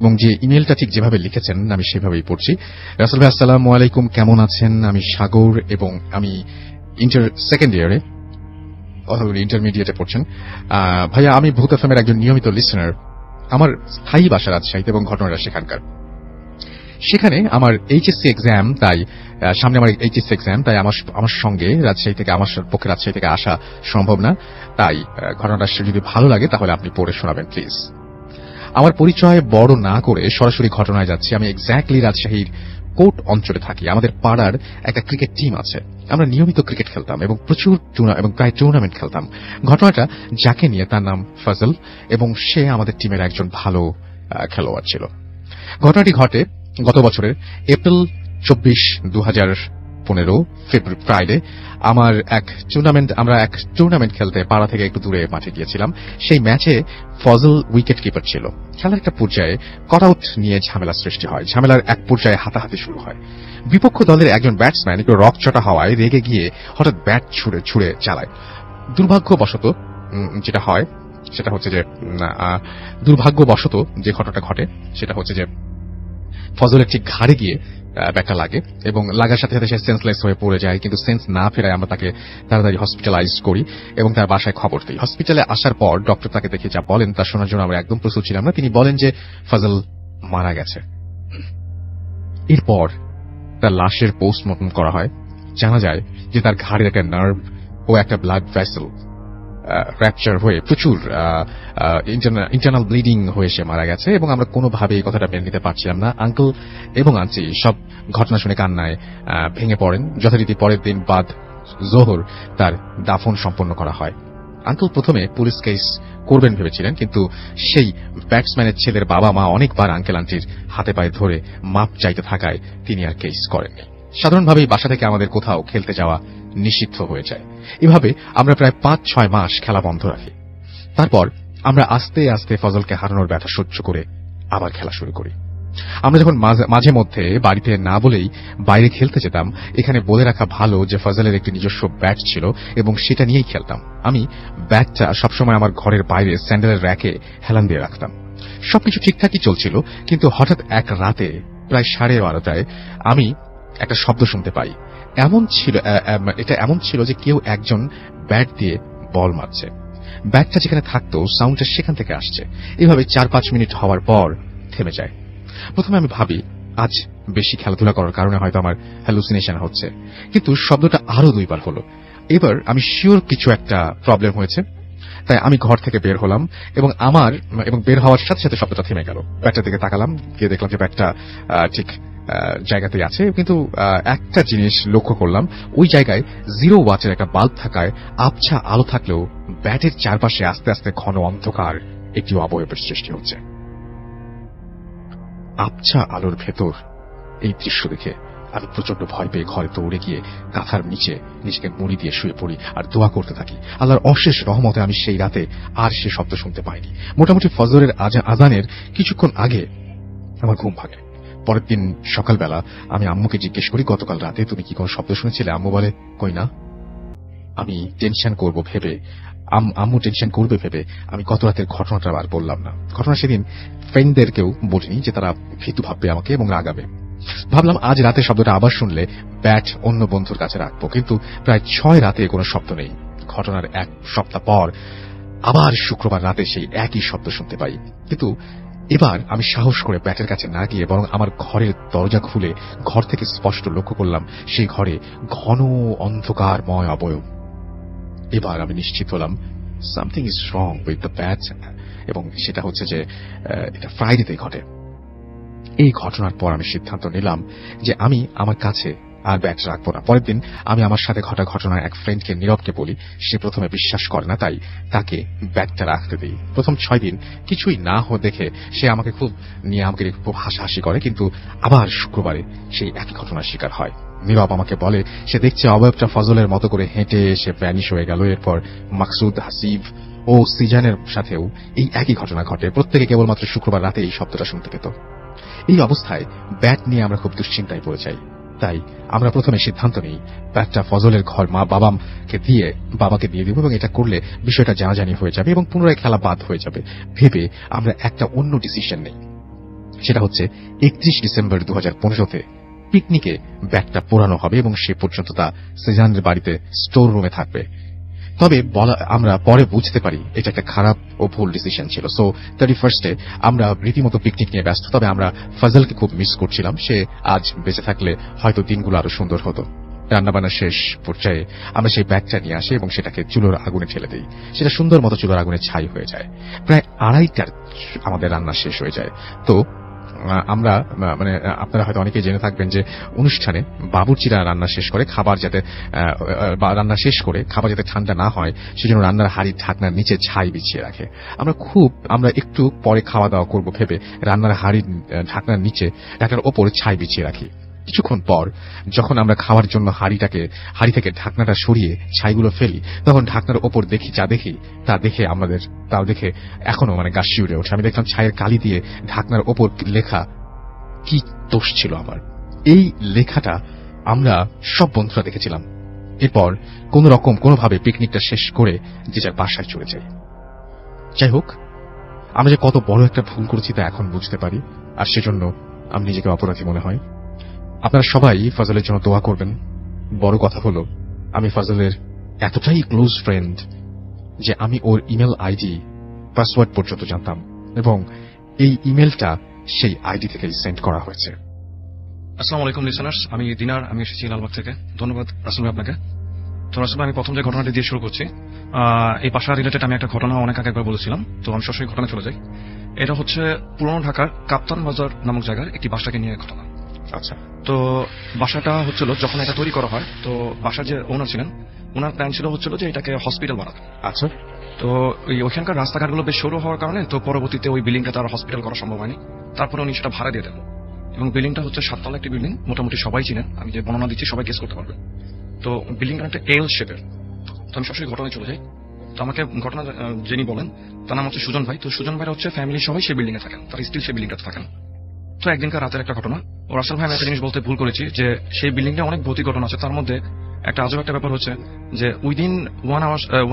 এবং যে ইমেলটা ঠিক যেভাবে লিখেছেন আমি সেভাবেই পড়ছি। রাসেল ভাই আসসালামু আলাইকুম, কেমন আছেন? আমি সাগর এবং আমি সেকেন্ড ইয়ারে অথবা ইন্টারমিডিয়েটে পড়ছেন। ভাইয়া, আমি ভূত এফএমের একজন নিয়মিত লিসেনার। আমার স্থায়ী বাসা রাজশাহীতে এবং ঘটনাটা সেখানকার। সেখানে আমার এইচএসসি এক্সাম, তাই সামনে আমার এইচএসসি এক্সাম, তাই আমার সঙ্গে রাজশাহী থেকে আমার পক্ষে রাজশাহী থেকে আসা সম্ভব না। তাই ঘটনাটা যদি ভালো লাগে তাহলে আপনি পড়ে শোনাবেন প্লিজ। আমার পরিচয় বড় না করে সরাসরি ঘটনায় যাচ্ছি। আমি এক্স্যাক্টলি রাজশাহীর কোট অঞ্চলে থাকি। আমাদের পাড়ার একটা ক্রিকেট টিম আছে। আমরা নিয়মিত ক্রিকেট খেলতাম এবং প্রায় টুর্নামেন্ট খেলতাম। ঘটনাটা যাকে নিয়ে তার নাম ফজল এবং সে আমাদের টিমের একজন ভালো খেলোয়াড় ছিল। ঘটনাটি ঘটে গত বছরের এপ্রিল 24, 2015 ফ্রাইডে। আমরা এক টুর্নামেন্ট খেলতে পাড়া থেকে একটু দূরে মাঠে গিয়েছিলাম। সেই ম্যাচে ফজল উইকেট কিপার ছিল। খেলার একটা পর্যায়ে কটআউট নিয়ে ঝামেলা সৃষ্টি হয়। ঝামেলার এক পর্যায়ে হাতাহাতি শুরু হয়। বিপক্ষ দলের একজন ব্যাটসম্যান একটু রকচটা হওয়ায় রেগে গিয়ে হঠাৎ ব্যাট ছুড়ে চালায়। দুর্ভাগ্যবশত যেটা হয় সেটা হচ্ছে যে দুর্ভাগ্যবশত যে ঘটনাটা ঘটে সেটা হচ্ছে যে ফজলের ঠিক ঘাড়ে গিয়ে ব্যাটটা লাগে এবং লাগার সাথে সাথে সে সেন্সলেস হয়ে পড়ে যায়। কিন্তু সেন্স না ফেরায় আমরা তাকে তাড়াতাড়ি হসপিটালাইজ করি এবং তার বাসায় খবর দিই। হসপিটালে আসার পর ডক্টর তাকে দেখে যা বলেন তা শোনার জন্য আমরা একদম প্রস্তুত ছিলাম না। তিনি বলেন যে ফজল মারা গেছে। এরপর তার লাশের পোস্টমর্টম করা হয়। জানা যায় যে তার ঘাড়ের একটা নার্ভ ও একটা ব্লাড ভেসেল ফ্র্যাকচার হয়ে প্রচুর ইন্টারনাল ব্লিডিং হয়ে সে মারা গেছে এবং আমরা কোনোভাবে এই কথাটা মেনে নিতে পারছিলাম না। আঙ্কেল এবং আন্টি সব ঘটনা শুনে কান্নায় ভেঙে পড়েন। যথারীতি পরের দিন বাদ জোহর তার দাফন সম্পন্ন করা হয়। আঙ্কেল প্রথমে পুলিশ কেস করবেন ভেবেছিলেন, কিন্তু সেই ব্যাটসম্যানের ছেলের বাবা মা অনেকবার আঙ্কেল আন্টির হাতে পায়ে ধরে মাপ চাইতে থাকায় তিনি আর কেস করেননি। সাধারণভাবেই বাসা থেকে আমাদের কোথাও খেলতে যাওয়া নিষিদ্ধ হয়ে যায়। এভাবে আমরা প্রায় 5-6 মাস খেলা বন্ধ রাখি। তারপর আমরা আস্তে আস্তে ফজলকে হারানোর ব্যথা সহ্য করে আবার খেলা শুরু করি। আমরা যখন মাঝে মধ্যে বাড়িতে না বলেই বাইরে খেলতে যেতাম, এখানে বলে রাখা ভালো যে ফজলের একটি নিজস্ব ব্যাট ছিল এবং সেটা নিয়েই খেলতাম। আমি ব্যাটটা সবসময় আমার ঘরের বাইরে স্যান্ডেলের র্যাকে হেলান দিয়ে রাখতাম। সবকিছু ঠিকঠাকই চলছিল, কিন্তু হঠাৎ এক রাতে প্রায় 12:30টায় আমি একটা শব্দ শুনতে পাই। এটা এমন ছিল যে কেউ একজন ব্যাট দিয়ে বল মারছে। ব্যাটটা যেখানে থাকতো সাউন্ডটা সেখান থেকে আসছে। এভাবে 4-5 মিনিট হওয়ার পর থেমে যায়। প্রথমে আমি ভাবি আজ বেশি খেলাধুলা করার কারণে হয়তো আমার হ্যালুসিনেশন হচ্ছে, কিন্তু শব্দটা আরো 2 বার হলো। এবার আমি শিওর কিছু একটা প্রবলেম হয়েছে। তাই আমি ঘর থেকে বের হলাম এবং বের হওয়ার সাথে সাথে শব্দটা থেমে গেল। ব্যাটটার দিকে তাকালাম, গিয়ে দেখলাম যে ব্যাটটা ঠিক জায়গাতেই আছে, কিন্তু একটা জিনিস লক্ষ্য করলাম, ওই জায়গায় 0 ওয়াটের একটা বাল্ব থাকায় আবছা আলো থাকলেও ব্যাটের চারপাশে আস্তে আস্তে ঘন অন্ধকার একটি অবয়বের সৃষ্টি হচ্ছে। আবছা আলোর ভেতর এই দৃশ্য দেখে আমি প্রচন্ড ভয় পেয়ে ঘরে দৌড়ে গিয়ে কাঁথার নিচে নিজেকে মুড়ি দিয়ে শুয়ে পড়ি আর দোয়া করতে থাকি। আল্লাহর অশেষ রহমতে আমি সেই রাতে আর সে শব্দ শুনতে পাইনি। মোটামুটি ফজরের আজানের কিছুক্ষণ আগে আমার ঘুম ভাঙে। পরের দিন সকালবেলা আমি আম্মুকে জিজ্ঞেস করি, গতকাল রাতে তুমি কি কোনো শব্দ শুনেছিলে? আম্মু বলে, কই না। আমি আম্মু টেনশন করবে ভেবে আমি গত রাতের ঘটনাটা আর বললাম না। ঘটনা সেদিন ফ্রেন্ডদেরকেও বলিনি যে তারা ভীতু ভাববে আমাকে এবং রাগাবে। ভাবলাম আজ রাতে শব্দটা আবার শুনলে ব্যাট অন্য বন্ধুর কাছে রাখবো, কিন্তু প্রায় 6 রাতে কোনো শব্দ নেই। ঘটনার 1 সপ্তাহ পর আবার শুক্রবার রাতে সেই একই শব্দ শুনতে পাই, কিন্তু এবার আমি সাহস করে ব্যাটের কাছে না গিয়ে বরং আমার ঘরের দরজা খুলে ঘর থেকে স্পষ্ট লক্ষ্য করলাম সেই ঘরে ঘন অন্ধকারময় অবয়ব। এবার আমি নিশ্চিত হলাম something is wrong with the bat, এবং সেটা হচ্ছে যে এটা ফ্রাইডেতেই ঘটে। এই ঘটনার পর আমি সিদ্ধান্ত নিলাম যে আমি আমার কাছে আর ব্যাট রাখবো না। পরের দিন আমি আমার সাথে ঘটা ঘটনার এক ফ্রেন্ডকে নীরবকে বলি। সে প্রথমে বিশ্বাস করে না, তাই তাকে ব্যাটটা রাখতে দিই। প্রথম 6 দিন কিছুই না দেখে সে আমাকে খুব হাসাহাসি করে, কিন্তু আবার শুক্রবারে সেই একই ঘটনার শিকার হয়। নীরব আমাকে বলে সে দেখছে অবয়বটা ফজলের মতো করে হেঁটে সে ভ্যানিশ হয়ে গেল। এরপর মাকসুদ, হাসিব ও সিজানের সাথেও এই একই ঘটনা ঘটে। প্রত্যেকে কেবলমাত্র শুক্রবার রাতে এই শব্দটা শুনতে পেত। এই অবস্থায় ব্যাট নিয়ে আমরা খুব দুশ্চিন্তায় পড়ে যাই। তাই আমরা প্রথমে সিদ্ধান্ত নিই ব্যাটটা ফজলের ঘর বাবাকে দিয়ে দিব এবং এটা করলে বিষয়টা জানাজানি হয়ে যাবে এবং পুনরায় খেলা বাদ হয়ে যাবে ভেবে আমরা একটা অন্য ডিসিশন নেই। সেটা হচ্ছে 31 ডিসেম্বর 2015-তে পিকনিকে ব্যাগটা পোড়ানো হবে এবং সে পর্যন্ত তা সেজানের বাড়িতে স্টোর রুমে থাকবে। তবে আমরা পরে বুঝতে পারি এটা একটা খারাপ ও ভুল ডিসিশন ছিল। সো 31-এ আমরা রীতিমতো পিকনিক নিয়ে ব্যস্ত, তবে আমরা ফজলকে খুব মিস করছিলাম। সে আজ বেঁচে থাকলে হয়তো দিনগুলো আরো সুন্দর হতো। রান্নাবান্না শেষ পর্যায়ে আমরা সেই ব্যাগটা নিয়ে আসি এবং সেটাকে চুলোর আগুনে ঠেলে দিই। সেটা সুন্দর মতো চুলোর আগুনে ছাই হয়ে যায়। প্রায় 2:30টার আমাদের রান্না শেষ হয়ে যায়। তো আমরা মানে আপনারা হয়তো অনেকেই জেনে থাকবেন যে অনুষ্ঠানে বাবুর্চিরা রান্না শেষ করে খাবার যাতে ঠান্ডা না হয় সেজন্য রান্নার হাঁড়ির ঢাকনার নিচে ছাই বিছিয়ে রাখে। আমরা একটু পরে খাওয়া দাওয়া করব ভেবে রান্নার হাঁড়ির ঢাকনার নিচে ঢাকনার ওপর ছাই বিছিয়ে রাখি। কিছুক্ষণ পর যখন আমরা খাওয়ার জন্য হাঁড়ি থেকে ঢাকনাটা সরিয়ে ছাইগুলো ফেলি, তখন ঢাকনার ওপর তা দেখে এখনো মানে গা শিউরে ওঠে। আমি দেখলাম ছাইয়ের কালি দিয়ে ঢাকনার ওপর লেখা, কি দোষ ছিল আমার। এই লেখাটা আমরা সব বন্ধুরা দেখেছিলাম। এরপর কোনোভাবে পিকনিকটা শেষ করে যে যার বাসায় চলে যাই। যাই হোক, আমরা যে কত বড় একটা ভুল করেছি তা এখন বুঝতে পারি, আর সেজন্য আমি নিজেকে অপরাধী মনে হয়। আপনারা সবাই ফজলের জন্য দোয়া করবেন। বড় কথা হলো, আমি ফজলের এতটাই ক্লোজ ফ্রেন্ড যে আমি ওর ইমেল আইডি পাসওয়ার্ড পর্যন্ত জানতাম, এবং এই ইমেলটা সেই আইডি থেকে সেন্ড করা হয়েছে। আসসালামু আলাইকুম লিসেনার্স, আমি দিনার, আমি এসেছি লালবাগ থেকে। ধন্যবাদ রাসেল ভাই আপনাকে। তো রাসেল ভাই, আমি প্রথম যে ঘটনাটি দিয়ে শুরু করছি, এই বাসা রিলেটেড আমি একটা ঘটনা অনেক আগে একবার বলেছিলাম, তো আমি সরাসরি ঘটনা চলে যাই। এটা হচ্ছে পুরনো ঢাকার কাপ্তান বাজার নামক জায়গার একটি বাসাকে নিয়ে ঘটনা। আচ্ছা। তো বাসাটা হচ্ছিল যখন এটা তৈরি করা হয়, তো বাসার যে ওনার ছিলেন, ওনার প্ল্যান ছিল যে এটাকে হসপিটাল বানাতে। আচ্ছা। তো ওইখানকার রাস্তাঘাটগুলো বেশ সরু হওয়ার কারণে তো পরবর্তীতে ওই বিল্ডিংটা তার হসপিটাল করা সম্ভব হয়নি। তারপরে উনি সেটা ভাড়া দিয়ে দেন, এবং বিল্ডিংটা হচ্ছে 7 তলা একটি বিল্ডিং। মোটামুটি সবাই চিনেন, আমি যে বর্ণনা দিচ্ছি সবাই গেস করতে পারবে। তো বিল্ডিংটা একটা এল শেপের। তো আমি সরাসরি ঘটনায় চলে যাই। তো আমাকে ঘটনা যিনি বলেন তার নাম হচ্ছে সুজন ভাই। তো সুজন ভাই হচ্ছে ফ্যামিলি সবাই সেই বিল্ডিং এ থাকেন, তার স্টিল সেই বিল্ডিংটাতে থাকেন। তো একদিনকার রাতের একটা ঘটনা, ও রাসেল ভাই আমি একটা জিনিস বলতে ভুল করেছি, যে সেই বিল্ডিংটা অনেক ভৌতিক ঘটনা আছে। তার মধ্যে একটা আজব একটা ব্যাপার হচ্ছে যে উইদিন 1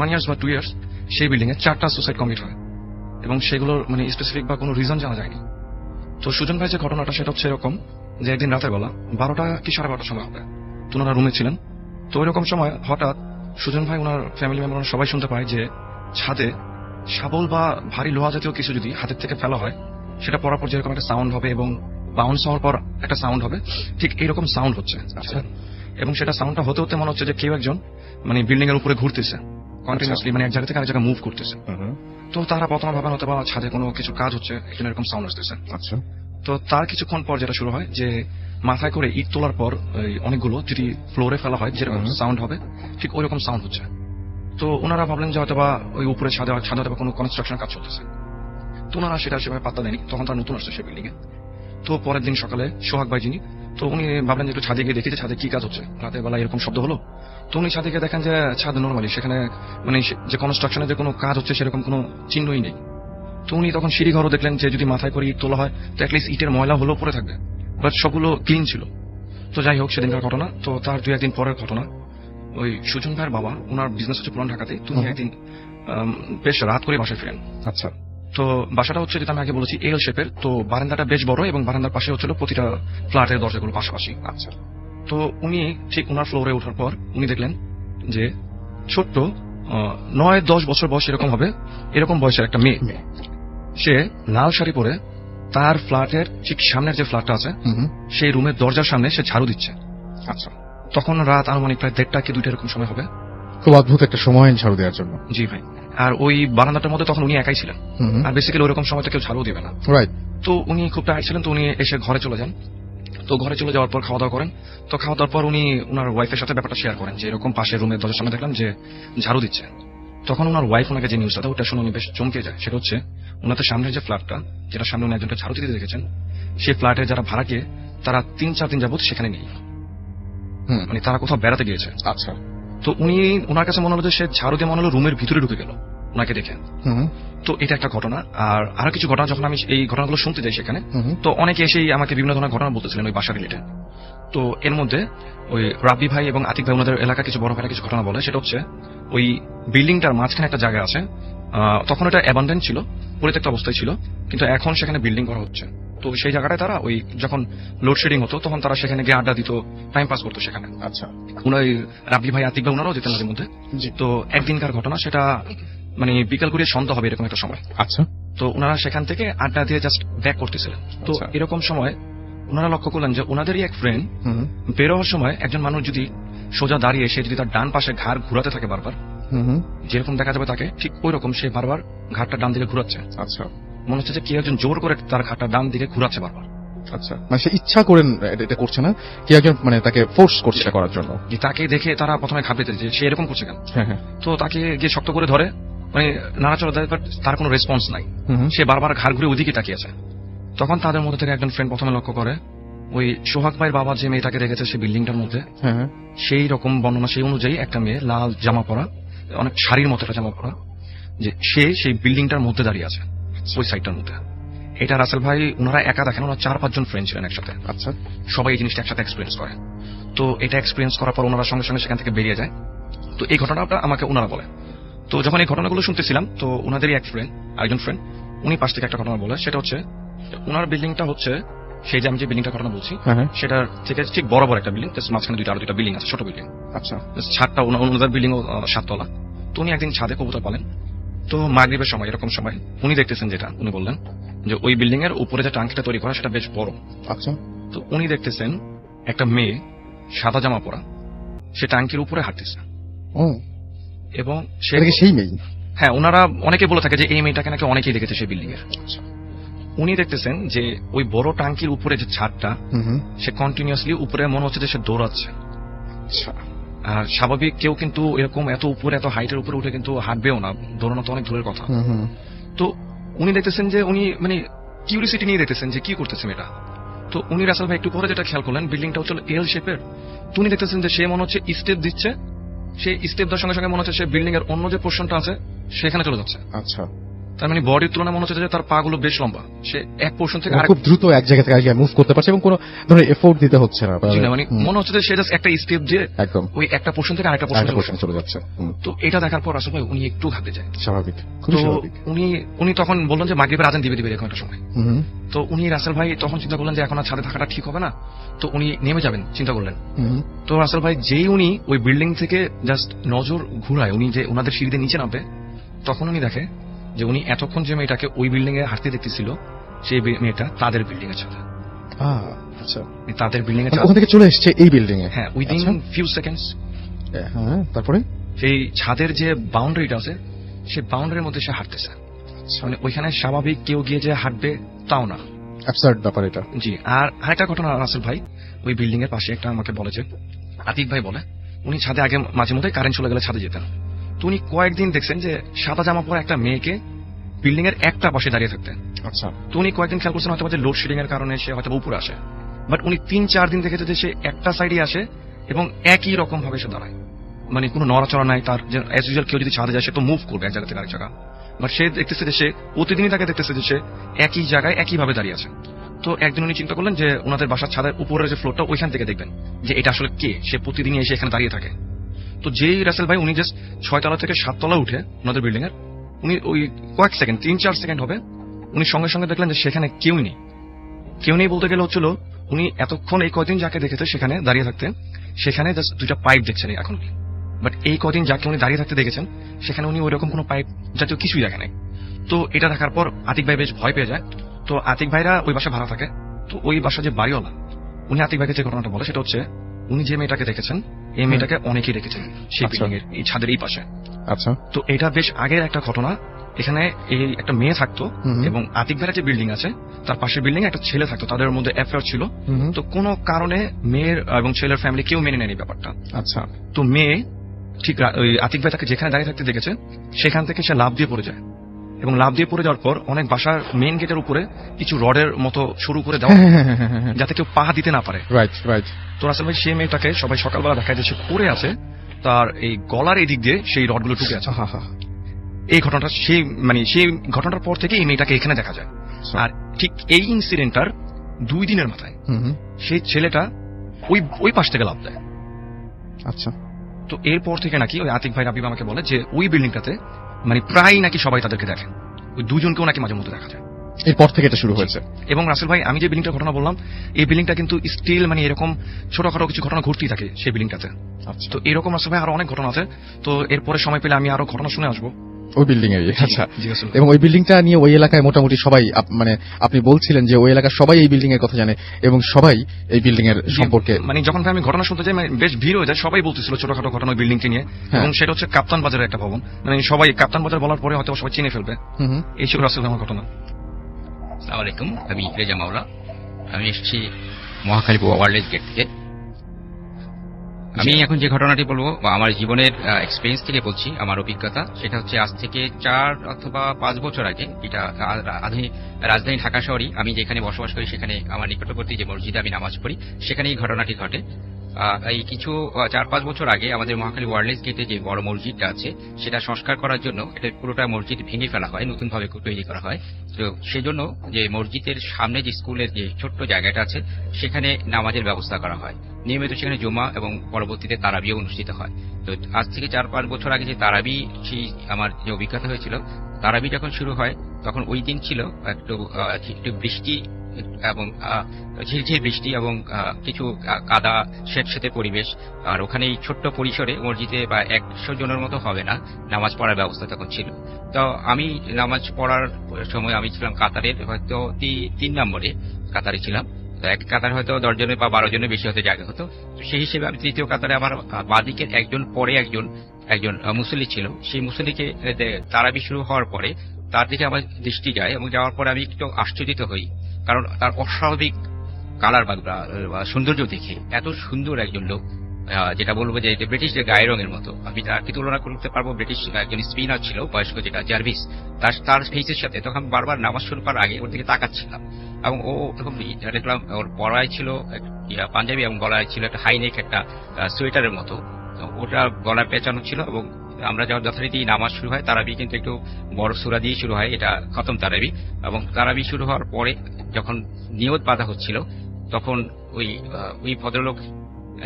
ইয়ার্স বা 2 ইয়ার্স সেই বিল্ডিং এ 4টা সুসাইড কমিট হয়, এবং সেগুলোর মানে স্পেসিফিক বা কোনো রিজন জানা যায়নি। তো সুজন ভাই যে ঘটনাটা সেটা হচ্ছে এরকম যে একদিন রাতের বেলা 12টা কি 12:30 সময় হবে, তো ওনারা রুমে ছিলেন। তো ওইরকম সময় হঠাৎ সুজন ভাই ওনার ফ্যামিলি মেম্বার সবাই শুনতে পায় যে ছাদে শাবল বা ভারী লোহা জাতীয় কিছু যদি হাতের থেকে ফেলা হয়, সেটা পড়ার পর যেরকম একটা সাউন্ড হবে এবং বাউন্স হওয়ার পর একটা সাউন্ড হবে, ঠিক এইরকম সাউন্ড হচ্ছে। এবং সেটা সাউন্ডটা হতে হতে মনে হচ্ছে যে কেউ একজন মানে বিল্ডিং এর উপরে ঘুরতেছে কন্টিনিউসলি, মানে এক জায়গা থেকে আরেক জায়গায় মুভ করতেছে। তো তারা প্রথমে ভাবেন হয়তো বা ছাদে কোনো কিছু কাজ হচ্ছে, এই জন্য এরকম সাউন্ড আসতেছে। আচ্ছা। তো তার কিছুক্ষণ পর যেটা শুরু হয় যে মাথায় করে ইট তোলার পর অনেকগুলো যদি ফ্লোরে ফেলা হয় যেরকম সাউন্ড হবে, ঠিক ওই রকম সাউন্ড হচ্ছে। তো ওনারা ভাবলেন যে হয়তো বা ওই উপরে ছাদে হয়তো কোনো কনস্ট্রাকশন কাজ চলতেছে। তো ওনারা সেটা সেভাবে পাত্তা দেয়নি, তখন তার নতুন আসছে সেই বিল্ডিং এ। তো পরের দিন সকালে সোহাগ ভাই যিনি, তো উনি ভাবলেন যে একটু ছাদে গিয়ে দেখি যে ছাদে কি কাজ হচ্ছে, রাতের বেলা এরকম শব্দ হলো। তো উনি ছাদে গিয়ে দেখেন যে ছাদ নর্মালি, সেখানে মানে যে কনস্ট্রাকশনে যে কোনো কাজ হচ্ছে সেরকম কোনো চিহ্নই নেই। তো উনি তখন সিঁড়ি ঘরও দেখলেন যে যদি মাথায় করে ইট তোলা হয় তো অ্যাটলিস্ট ইটের ময়লা হলেও পড়ে থাকবে, বাট সবগুলো ক্লিন ছিল। তো যাই হোক, সেদিনকার ঘটনা। তো তার 2-1 দিন পরের ঘটনা, ওই সুজন ভাইয়ের বাবা, ওনার বিজনেস হচ্ছে পুরান ঢাকাতে, তো উনি একদিন বেশ রাত করে বাসায় ফিরেন। আচ্ছা। তো বাসাটা হচ্ছে যেটা আমি আগে বলেছি এল শেপের, তো বারান্দাটা বেশ বড়, এবং বারান্দার পাশে হচ্ছিল প্রতিটা ফ্ল্যাটের দরজাগুলো পাশাপাশি। আচ্ছা। তো উনি ঠিক ওনার ফ্লোরে ওঠার পর উনি দেখলেন যে ছোট্ট 9-10 বছর বয়স এরকম হবে, এরকম বয়সের একটা মেয়ে, সে লাল শাড়ি পরে তার ফ্ল্যাটের ঠিক সামনের যে ফ্ল্যাটটা আছে সেই রুমের দরজার সামনে সে ঝাড়ু দিচ্ছে। আচ্ছা। তখন রাত আনুমানিক প্রায় 1:30 কি 2টা এরকম সময় হবে। খুব অদ্ভুত একটা সময় ঝাড়ু দেওয়ার জন্য। জি ভাই। আর ওই বারান্দাটার মধ্যে তখন উনি একাই ছিলেন, আর বেসিক্যালি ওইরকম সময় তো কেউ ঝাড়ু দিবে না। রাইট। তো উনি খুব টায়ার্ড ছিলেন, তো উনি এসে ঘরে চলে যান। তো ঘরে চলে যাওয়ার পর খাওয়া দাওয়া করেন। তো খাওয়া দাওয়ার পর উনি ওনার ওয়াইফের সাথে ব্যাপারটা শেয়ার করেন যে এরকম পাশের রুমের দরজার সামনে দেখলাম যে ঝাড়ু দিচ্ছে। তখন ওনার ওয়াইফ ওনাকে যে নিউজটা ওটা শুনে উনি বেশ চমকে যায়। সেটা হচ্ছে ওনাদের সামনের যে ফ্ল্যাটটা, যেটা সামনে উনি একজনকে ঝাড়ু দিতে দেখেছেন, সেই ফ্ল্যাটের যারা ভাড়াটিয়ে তারা 3-4 দিন যাবত সেখানে নেই, মানে তারা কোথাও বেড়াতে গিয়েছে। আচ্ছা। তো উনি ওনার কাছে মনে হলো যে সে ঝাড়ু দিয়ে মনে হলো রুমের ভিতরে ঢুকে গেল ওনাকে দেখে। তো এটা একটা ঘটনা। আর আরো কিছু ঘটনা যখন আমি এই ঘটনাগুলো শুনতে যাই সেখানে, তো অনেকে এসেই আমাকে বিভিন্ন ধরনের ঘটনা বলতেছিলেন ওই বাসা রিলেটেড। তো এর মধ্যে ওই রাব্বি ভাই এবং আতিক ভাই ওনাদের এলাকা কিছু বড় ভাইরা কিছু ঘটনা বলে। সেটা হচ্ছে ওই বিল্ডিংটার মাঝখানে একটা জায়গা আছে, তখন এটা অ্যাবান্ডেন্ট ছিল, পরিত্যক্ত অবস্থায় ছিল, কিন্তু এখন সেখানে বিল্ডিং করা হচ্ছে। তো সেই জায়গাটায় তারা ওই যখন লোডশেডিং হতো তখন তারা সেখানে গিয়ে আড্ডা দিত, টাইম পাস করতো সেখানে। আচ্ছা, উনার রাবি ভাই, আতিক ভাই ওনারাও যেতেন মাঝে মধ্যে। তো একদিনকার ঘটনা, সেটা মানে বিকাল করে সন্ধ্যা হবে এরকম একটা সময়। আচ্ছা, তো ওনারা সেখান থেকে আড্ডা দিয়ে জাস্ট ব্যাক করতেছিলেন। তো এরকম সময় ওনারা লক্ষ্য করলেন যে ওনাদেরই এক ফ্রেন্ড বের হওয়ার সময় একজন মানুষ যদি সোজা দাঁড়িয়ে সে যদি তার ডান পাশে ঘাড় ঘুরাতে থাকে বারবার, যেরকম দেখা যাবে তাকে ঠিক ওই রকম সে বারবার ঘাটটা ডান দিকে ঘুরাচ্ছে। আচ্ছা, মনে হচ্ছে যে কি একজন জোর করে তার ঘাটটা ডান দিকে ঘুরাচ্ছে বারবার। আচ্ছা, মানে সে ইচ্ছা করেন এটা করছে না, কি একজন মানে তাকে ফোর্স করছে এটা করার জন্য। তাকে দেখে তারা প্রথমে ঘাবড়েছে যে সে এরকম করছে কেন। হ্যাঁ, তো তাকে গিয়ে শক্ত করে ধরে, মানে নাড়াচড়া দেয়, বাট তার কোনো রেসপন্স নাই। সে বারবার ঘাড় ঘুরে ওদিকে তাকিয়েছে। তখন তাদের মধ্যে থেকে একজন ফ্রেন্ড প্রথমে লক্ষ্য করে ওই সোহাগ ভাইয়ের বাবা যে মেয়েটাকে রেখেছে সেই বিল্ডিংটার মধ্যে, সেই রকম বর্ণনা সেই অনুযায়ী একটা মেয়ে লাল জামা পরা, অনেক শাড়ির মতো একটা জামা পরা, যে সে সেই বিল্ডিংটার মধ্যে দাঁড়িয়ে আছে ওই সাইডটার মধ্যে। এটা রাসেল ভাই ওনারা একা দেখেন, ওনারা 4-5 জন ফ্রেন্ড ছিলেন একসাথে। আচ্ছা, সবাই এই জিনিসটা একসাথে এক্সপিরিয়েন্স করে। তো এটা এক্সপিরিয়েন্স করার পর ওনারা সঙ্গে সঙ্গে সেখান থেকে বেরিয়ে যায়। তো এই ঘটনাটা আমাকে ওনারা বলে। তো যখন এই ঘটনাগুলো শুনতেছিলাম, তো ওনাদেরই এক ফ্রেন্ড, আরেকজন ফ্রেন্ড, উনি পাশ থেকে একটা ঘটনা বলে। সেটা হচ্ছে ওনার বিল্ডিংটা হচ্ছে সেই যে আমি যে বিল্ডিংটার ঘটনা বলছি সেটার থেকে ঠিক বরাবর একটা বিল্ডিং, মাঝখানে আরো দুইটা বিল্ডিং আছে, ছোট বিল্ডিং। আচ্ছা, ছাদটা ওনাদের বিল্ডিং ও 7 তলা। তো উনি একদিন ছাদে কবুতর পালেন। তো মাগরিবের সময় এরকম সময় উনি দেখতেছেন, যেটা উনি বললেন যে ওই বিল্ডিং এর উপরে যে টাঙ্কিটা তৈরি করা সেটা বেশ বড়। আচ্ছা, তো উনি দেখতেছেন একটা মেয়ে সাদা জামা পরা, সে টাঙ্কির উপরে হাঁটতেছে। এবং সে সেই মেয়ে, হ্যাঁ, ওনারা অনেকে বলে থাকে যে এই মেয়েটাকে নাকি অনেকেই দেখেছে সেই বিল্ডিং এর। উনি দেখতেছেন যে ওই বড় টাঙ্কির উপরে যে ছাদটা, সে কন্টিনিউয়াসলি উপরে মনে হচ্ছে যে সে দৌড়াচ্ছে। আর স্বাভাবিক কেউ কিন্তু এরকম এত উপরে, এত হাইটের উপরে উঠে কিন্তু হাঁটবেও না, দৌড়ানো তো অনেক দূরের কথা। তো উনি দেখতেছেন যে উনি মানে কিউরিসিটি নিয়ে দেখতেছেন যে কি করতেছে মেয়েটা। তো উনি রাসেল ভাই একটু পরে যেটা খেয়াল করলেন, বিল্ডিংটা হচ্ছে এল শেপের। তো উনি দেখতেছেন যে সে মনে হচ্ছে স্টেপ দিচ্ছে, সে স্টেপ দেওয়ার সঙ্গে সঙ্গে মনে হচ্ছে সে বিল্ডিং এর অন্য যে পোর্শনটা আছে সেখানে চলে যাচ্ছে। আচ্ছা, তার মানে বডির তুলনায় মনে হচ্ছে যে তার পা গুলো বেশ লম্বা, সে এক পোর্শন থেকে খুব দ্রুত এক জায়গা থেকে আরেক মুভ করতে পারছে এবং কোনো ধরনের এফোর্ট দিতে হচ্ছে না। মানে মনে হচ্ছে যে সে জাস্ট একটা স্টেপ দিয়ে একদম ওই একটা পোর্শন থেকে আরেকটা পোর্শন চলে যাচ্ছে। তো এটা দেখার পর আসলে উনি একটু ঘাবড়ে যায়। স্বাভাবিক। তো উনি তখন বললেন যে মাগরিবের আজান দিবে এরকম একটা সময়। তো উনি রাসেল ভাই তখন চিন্তা করলেন যে এখন আর ছাদে থাকাটা ঠিক হবে না, তো উনি নেমে যাবেন চিন্তা করলেন। তো রাসেল ভাই যেই উনি ওই বিল্ডিং থেকে জাস্ট নজর ঘুরায়, উনি যে ওনাদের সিঁড়িতে নিচে নামবে, তখন উনি দেখে যে উনি এতক্ষণ যে মেয়েটাকে ওই বিল্ডিং এ হাঁটতে দেখতেছিল, সেই মেয়েটা তাদের বিল্ডিং এর সাথে, তাদের বিল্ডিং এর ওখান থেকে চলে এসেছে এই বিল্ডিং এ। হ্যাঁ, উইদিন ফিউ সেকেন্ডস। তারপরে সেই ছাদের যে বাউন্ডারিটা আছে, সেই বাউন্ডারির মধ্যে সে হাঁটতেছে। মানে ওইখানে স্বাভাবিক কেউ গিয়ে যে হাঁটবে তাও না, অ্যাবসার্ড ব্যাপার এটা। জি। আর আরেকটা ঘটনা রাসেল ভাই ওই বিল্ডিং এর পাশে একটা আমাকে বলে, যে আতিক ভাই বলে উনি ছাদে আগে মাঝে মধ্যে কারেন্ট চলে গেলে ছাদে যেতেন। তো উনি কয়েকদিন দেখছেন যে সাদা জামা পরা একটা মেয়েকে বিল্ডিং এর একটা পাশে দাঁড়িয়ে থাকতেন। আচ্ছা, তো উনি কয়েকদিন খেয়াল করছেন হয়তো লোডশেডিং এর কারণে সে হয়তো উপরে আসে, বাট উনি 3-4 দিন দেখেছে যে সে একটা সাইডে আসে এবং একই রকম ভাবে সে দাঁড়ায়, মানে কোনো নড়াচড়া নাই তার। যে অ্যাজ ইউজুয়াল কেউ যদি ছাদে যায় সে তো মুভ করবে এক জায়গা থেকে আরেক জায়গা, বাট সে দেখতেছে যে সে প্রতিদিনই তাকে দেখতেছে যে সে একই জায়গায় একইভাবে দাঁড়িয়ে আছে। তো একদিন উনি চিন্তা করলেন যে ওনাদের বাসার ছাদের উপরের যে ফ্লোরটা, ওইখান থেকে দেখবেন যে এটা আসলে কে, সে প্রতিদিনই এসে এখানে দাঁড়িয়ে থাকে। তো যেই রাসেল ভাই উনি জাস্ট 6 তলা থেকে 7 তলা উঠে ওনাদের বিল্ডিং এর, উনি ওই কয়েক সেকেন্ড 3-4 সেকেন্ড হবে, উনি সঙ্গে সঙ্গে দেখলেন যে সেখানে কেউ নেই। কেউ নেই বলতে গেলে হচ্ছিল উনি এতক্ষণ এই কদিন যাকে দেখেছে সেখানে দাঁড়িয়ে থাকতে, সেখানে জাস্ট 2টা পাইপ দেখছেন এখন। বাট এই কদিন যাকে উনি দাঁড়িয়ে থাকতে দেখেছেন সেখানে উনি ওই রকম কোনো পাইপ জাতীয় কিছুই দেখে নাই। তো এটা দেখার পর আতিক ভাই বেশ ভয় পেয়ে যায়। তো আতিক ভাইরা ওই বাসা ভাড়া থাকে। তো ওই বাসা যে বাড়িওয়ালা, উনি আতিক ভাইকে যে ঘটনাটা বলে সেটা হচ্ছে উনি যে মেয়েটাকে দেখেছেন এই মেয়েটাকে অনেকেই দেখেছেন সেই বিল্ডিং এর এই ছাদের এই পাশে। আচ্ছা, তো এটা বেশ আগের একটা ঘটনা। এখানে এই একটা মেয়ে থাকতো এবং আতিক ভাইয়ের যে বিল্ডিং আছে তার পাশের বিল্ডিং এ একটা ছেলে থাকতো, তাদের মধ্যে অ্যাফেয়ার ছিল। তো কোনো কারণে মেয়ের এবং ছেলের ফ্যামিলি কেউ মেনে নেয়নি ব্যাপারটা। আচ্ছা, তো মেয়ে ঠিক ওই আতিক ভাই তাকে যেখানে দাঁড়িয়ে থাকতে দেখেছে সেখান থেকে সে লাফ দিয়ে পড়ে যায়, এবং লাফ দিয়ে পড়ে যাওয়ার পর অনেক বাসার মেইন গেটের উপরে কিছু রডের মতো শুরু করে দেওয়া যাতে কেউ পা দিতে না পারে। Right right. তো রাসেল ভাই সেই মেয়েটাকে সবাই সকালবেলা দেখায় যে সে পড়ে আছে, তার এই গলার এদিক দিয়ে সেই রডগুলো ঢুকে আছে। এই ঘটনাটা সেই ঘটনাটার পর থেকে এই মেয়েটাকে এখানে দেখা যায়। আর ঠিক এই ইনসিডেন্টটার 2 দিনের মাথায় সেই ছেলেটা ওই পাশ থেকে লাফ দেয়। আচ্ছা, তো এরপর থেকে নাকি ওই আতিক ভাই রাবিব আমাকে বলে যে ওই বিল্ডিংটাতে মানে প্রায় নাকি সবাই তাদেরকে দেখে, ওই 2জনকেও নাকি মাঝে মধ্যে দেখা যায়। এরপর থেকে এটা শুরু হয়েছে। এবং রাসেল ভাই, আমি যে বিল্ডিংটার ঘটনা বললাম, এই বিল্ডিংটা কিন্তু স্টিল মানে এরকম ছোটখাটো কিছু ঘটনা ঘটতেই থাকে সেই বিল্ডিংটাতে। আচ্ছা, তো এরকম রাসেল ভাই আরো অনেক ঘটনা আছে। তো এরপরে সময় পেলে আমি আরো ঘটনা শুনে আসবো ওই বিল্ডিং এর। আচ্ছা, জি রাসেল ভাই। এবং ওই বিল্ডিংটা নিয়ে ওই এলাকায় মোটামুটি সবাই মানে আপনি বলছিলেন যে ওই এলাকার সবাই এই বিল্ডিং এর কথা জানে এবং সবাই এই বিল্ডিং এর সম্পর্কে মানে যখন আমি ঘটনা শুনতে যাই, মানে বেশ ভিড় হয়ে যায়, সবাই বলতেছিল ছোটখাটো ঘটনা ওই বিল্ডিংটি নিয়ে। এবং সেটা হচ্ছে কাপ্তান বাজারের একটা ভবন। মানে সবাই কাপ্তান বাজার বলার পরে হয়তো সবাই চিনে ফেলবে। এই ছিল রাসেল ভাই আমার ঘটনা। আসসালামু আলাইকুম, আমি রেজা মাওলা। আমি এসেছি মহাখালী ওয়ারলেস গেট থেকে। আমি এখন যে ঘটনাটি বলবো বা আমার জীবনের এক্সপিরিয়েন্স থেকে বলছি, আমার অভিজ্ঞতা, সেটা হচ্ছে আজ থেকে 4 অথবা 5 বছর আগে। এটা রাজধানী ঢাকা শহরই আমি যেখানে বসবাস করি, সেখানে আমার নিকটবর্তী যে মসজিদে আমি নামাজ পড়ি, সেখানে এই ঘটনাটি ঘটে। এই কিছু 4-5 বছর আগে আমাদের মহাখালী ওয়ারলেস গেটে যে বড় মসজিদটা আছে, সেটা সংস্কার করার জন্য এটা পুরোটা মসজিদ ভেঙে ফেলা হয়, নতুন ভাবে তৈরি করা হয়। তো সেজন্য যে মসজিদের সামনে যে স্কুলের যে ছোট্ট জায়গাটা আছে, সেখানে নামাজের ব্যবস্থা করা হয়। নিয়মিত সেখানে জুমা এবং পরবর্তীতে তারাবিও অনুষ্ঠিত হয়। তো আজ থেকে 4-5 বছর আগে যে তারাবি, সেই আমার যে অভিজ্ঞতা হয়েছিল, তারাবি যখন শুরু হয় তখন ওই দিন ছিল একটু বৃষ্টি এবং ঝিরঝির বৃষ্টি এবং কিছু কাদা স্যাঁতস্যাঁতে পরিবেশ। আর ওখানে এই ছোট্ট পরিসরে মসজিদে বা 100 জনের মতো হবে না, নামাজ পড়ার ব্যবস্থা তখন ছিল। তো আমি নামাজ পড়ার সময় আমি ছিলাম কাতারের হয়তো 3 নম্বরে কাতারে ছিলাম। তো এক কাতার হয়তো 10 জনের বা 12 জনের বেশি হতে জায়গা হতো। তো সেই হিসেবে আমি তৃতীয় কাতারে, আমার বাঁদিকের একজন পরে একজন মুসল্লি ছিল। সেই মুসল্লিকে তারাবি শুরু হওয়ার পরে তার দিকে আমার দৃষ্টি যায় এবং যাওয়ার পরে আমি একটু আশ্চর্যিত হই, কারণ তার অস্বাভাবিক কালার বা সৌন্দর্য দেখে। এত সুন্দর একজন লোক, যেটা বলবো যে ব্রিটিশদের গায়ের রঙের মতো। আমি তাকে তুলনা করতে পারবো ব্রিটিশ একজন স্পিনার ছিল বয়স্ক, যেটা জার্ভিস, তার ফেসের সাথে। তখন বারবার নামাজ শুরু করার আগে ওর দিকে তাকাচ্ছিলাম এবং ও তখন দেখলাম ওর পরায় ছিল পাঞ্জাবি এবং গলায় ছিল একটা হাইনেক একটা সোয়েটারের মতো। ওটা গলায় পেঁচানো ছিল। এবং আমরা যখন যথারীতি নামাজ শুরু হয়, তারাবি কিন্তু একটু বড় সূরা দিয়ে শুরু হয়, এটা খতম তারাবি। এবং তারাবি শুরু হওয়ার পরে যখন নিয়ত বাঁধা হচ্ছিল, তখন ওই ভদ্রলোক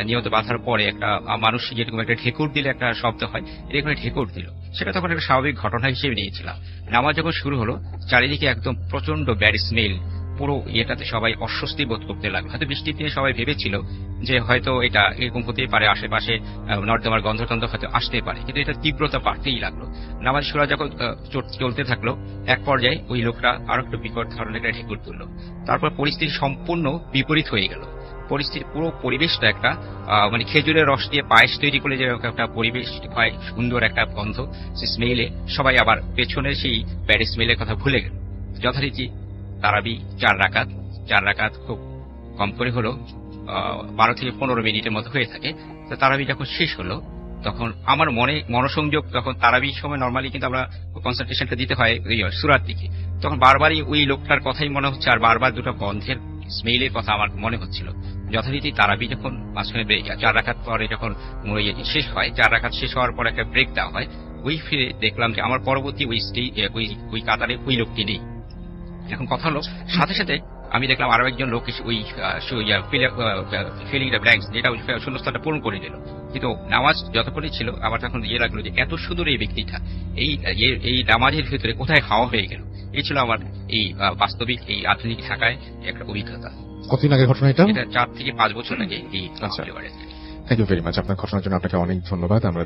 নিয়ত বাঁধার পরে একটা মানুষ যেরকম একটা ঢেকুর দিলে একটা শব্দ হয়, এরকম ঢেকুর দিল। সেটা তখন একটা স্বাভাবিক ঘটনা হিসেবে নিয়েছিলাম। নামাজ যখন শুরু হলো, চারিদিকে একদম প্রচন্ড ব্যাড স্মেল, পুরো এটাতে সবাই অস্বস্তি বোধ করতে লাগলো। হয়তো বৃষ্টির দিনে সবাই ভেবেছিল যে হয়তো এটা এরকম হতেই পারে, আশেপাশে নর্দমার গন্ধটন্ধ হয়তো আসতে পারে, কিন্তু এটা তীব্রতা বাড়তেই লাগলো। নামাজ শুরু যখন চলতে থাকলো, এক পর্যায়ে ওই লোকটা আরো একটু বিকট ধরনের একটা ঢেকুর তুললো। তারপর পরিস্থিতি সম্পূর্ণ বিপরীত হয়ে গেল। পরিস্থিতির পুরো পরিবেশটা একটা মানে খেজুরের রস দিয়ে পায়েস তৈরি করলে যে একটা পরিবেশ হয়, সুন্দর একটা গন্ধ, সে স্মেলে সবাই আবার পেছনের সেই ব্যাড স্মেলের কথা ভুলে গেল। যথারীতি তারাবি 4 রাকাত খুব কম করে হলো 12 থেকে 15 মিনিটের মতো হয়ে থাকে। তো তারাবি যখন শেষ হলো, তখন আমার মনোসংযোগ, তখন তারাবির সময় নর্মালি কিন্তু আমরা কনসেন্ট্রেশনটা দিতে হয় ওই সূরার দিকে, তখন বারবারই ওই লোকটার কথাই মনে হচ্ছে, আর বারবার দুটো গন্ধের স্মেলের কথা আমার মনে হচ্ছিল। যথারীতি তারাবি যখন মাঝখানে 4 রাকাত পরে যখন শেষ হয়, 4 রাকাত শেষ হওয়ার পর একটা ব্রেক দেওয়া হয়, ওই ফিরে দেখলাম যে আমার পরবর্তী ওই কাতারে ওই লোকটি নেই। এখন কথা হলো, সাথে সাথে আমি দেখলাম আরো একজন লোক ওই ফিলিং দ্য ব্ল্যাঙ্কস, যেটা ওই শূন্যস্থানটা পূরণ করে দিল। কিন্তু নামাজ যতক্ষণই ছিল, আমার তখন লাগলো যে এত সুন্দর এই ব্যক্তিটা এই নামাজের ভিতরে কোথায় হাওয়া হয়ে গেল। এই ছিল আমার এই বাস্তবিক এই আধুনিক ঢাকায় একটা অভিজ্ঞতা। কতদিন আগের ঘটনা এটা? 4 থেকে 5 বছর আগে এই। Thank you very much. আপনার ঘটনার জন্য আপনাকে অনেক ধন্যবাদ। আমরা